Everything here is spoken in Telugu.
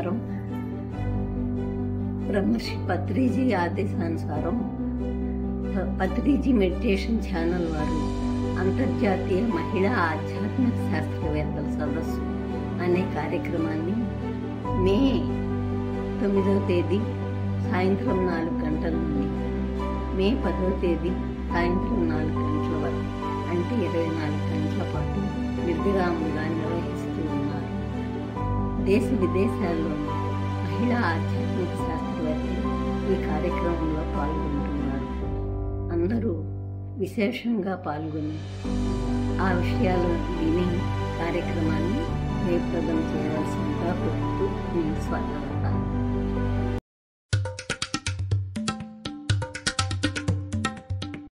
నమస్కారం. బ్రహ్మర్షి పత్రిజీ ఆదేశానుసారం పత్రిజీ మెడిటేషన్ ఛానల్ వారు అంతర్జాతీయ మహిళా ఆధ్యాత్మిక శాస్త్రవేత్తల సదస్సు అనే కార్యక్రమాన్ని మే 9వ తేదీ సాయంత్రం 4 గంటల నుండి మే 10వ తేదీ సాయంత్రం 4 గంటల వరకు అంటే 24 గంటల పాటు నిర్విరామంగా నిర్వహిస్తూ ఉన్నారు. దేశ విదేశాల్లోని మహిళా ఆధ్యాత్మిక శాస్త్రవేత్తలు ఈ కార్యక్రమంలో పాల్గొంటున్నారు. అందరూ విశేషంగా పాల్గొని ఆ విషయాలు విని కార్యక్రమాన్ని జయప్రదం చేయవలసిందిగా కోరుతూ నేను స్వాగతం.